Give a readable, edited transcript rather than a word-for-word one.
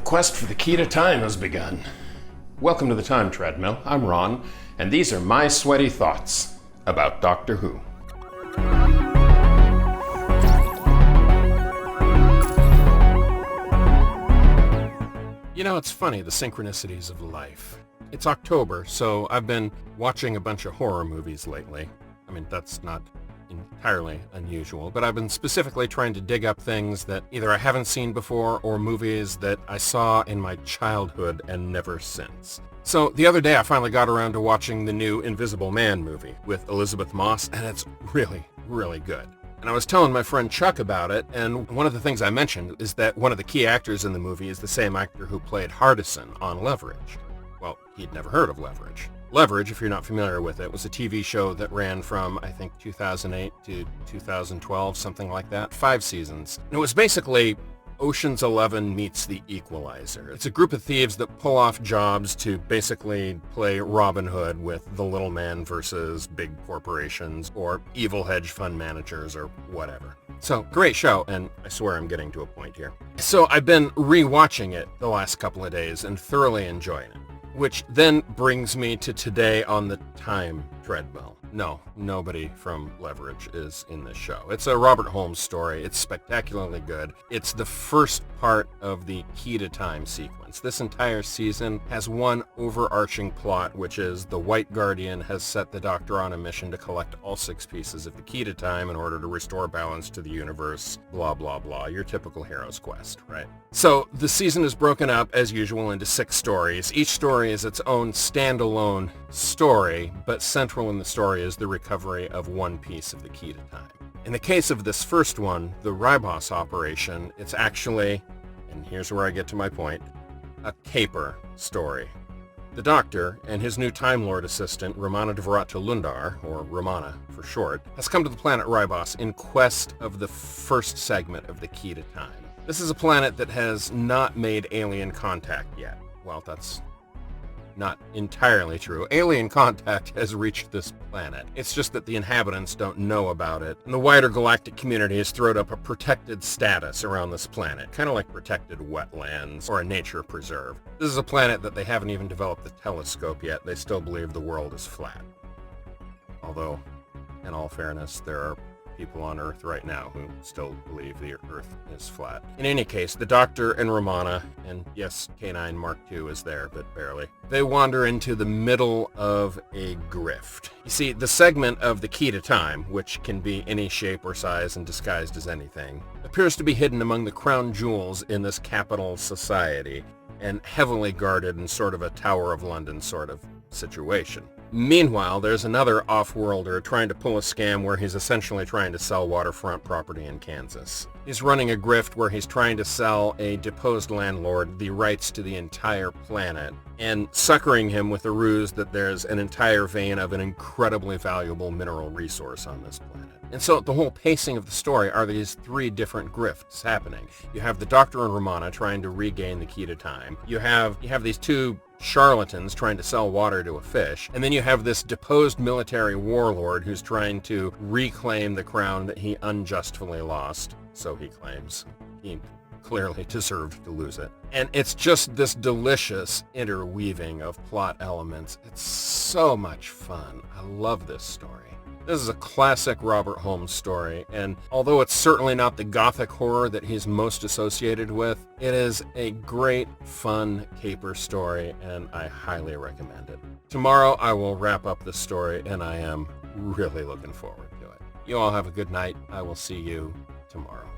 quest for the key to time has begun. Welcome to the Time Treadmill. I'm Ron, and these are my sweaty thoughts about Doctor Who. You know, it's funny, the synchronicities of life. It's October, so I've been watching a bunch of horror movies lately. I mean, that's not entirely unusual, but I've been specifically trying to dig up things that either I haven't seen before or movies that I saw in my childhood and never since. So the other day I finally got around to watching the new Invisible Man movie with Elizabeth Moss, and it's really, really good. And I was telling my friend Chuck about it, and one of the things I mentioned is that one of the key actors in the movie is the same actor who played Hardison on Leverage. Well, he'd never heard of Leverage. Leverage, if you're not familiar with it, was a TV show that ran from, I think, 2008 to 2012, something like that. 5 seasons. And it was basically Ocean's 11 meets The Equalizer. It's a group of thieves that pull off jobs to basically play Robin Hood with the little man versus big corporations or evil hedge fund managers or whatever. So, great show, and I swear I'm getting to a point here. So I've been re-watching it the last couple of days and thoroughly enjoying it. Which then brings me to today on the Time Treadmill. No, nobody from Leverage is in this show. It's a Robert Holmes story. It's spectacularly good. It's the first part of the Key to Time sequence. This entire season has one overarching plot, which is the White Guardian has set the Doctor on a mission to collect all 6 pieces of the Key to Time in order to restore balance to the universe, blah, blah, blah. Your typical hero's quest, right? So the season is broken up, as usual, into 6 stories. Each story is its own standalone story, but central in the story is the recovery of one piece of the Key to Time. In the case of this first one, the Ribos operation, it's actually, and here's where I get to my point, a caper story. The Doctor and his new Time Lord assistant, Romana Deverata Lundar, or Romana for short, has come to the planet Ribos in quest of the first segment of the Key to Time. This is a planet that has not made alien contact yet. Well, that's not entirely true. Alien contact has reached this planet. It's just that the inhabitants don't know about it, and the wider galactic community has thrown up a protected status around this planet, kind of like protected wetlands or a nature preserve. This is a planet that they haven't even developed the telescope yet. They still believe the world is flat. Although, in all fairness, there are people on Earth right now who still believe the Earth is flat. In any case, the Doctor and Romana, and yes, K9 Mark II is there, but barely, they wander into the middle of a grift. You see, the segment of the Key to Time, which can be any shape or size and disguised as anything, appears to be hidden among the crown jewels in this capital society, and heavily guarded in sort of a Tower of London sort of situation. Meanwhile, there's another off-worlder trying to pull a scam where he's essentially trying to sell waterfront property in Kansas. He's running a grift where he's trying to sell a deposed landlord the rights to the entire planet and suckering him with a ruse that there's an entire vein of an incredibly valuable mineral resource on this planet. And so the whole pacing of the story are these 3 different grifts happening. You have the Doctor and Romana trying to regain the Key to Time. You have these 2 charlatans trying to sell water to a fish, and then you have this deposed military warlord who's trying to reclaim the crown that he unjustly lost, so he claims. He clearly deserved to lose it. And it's just this delicious interweaving of plot elements. It's so much fun. I love this story. This is a classic Robert Holmes story, and although it's certainly not the gothic horror that he's most associated with, it is a great, fun caper story, and I highly recommend it. Tomorrow I will wrap up this story, and I am really looking forward to it. You all have a good night. I will see you tomorrow.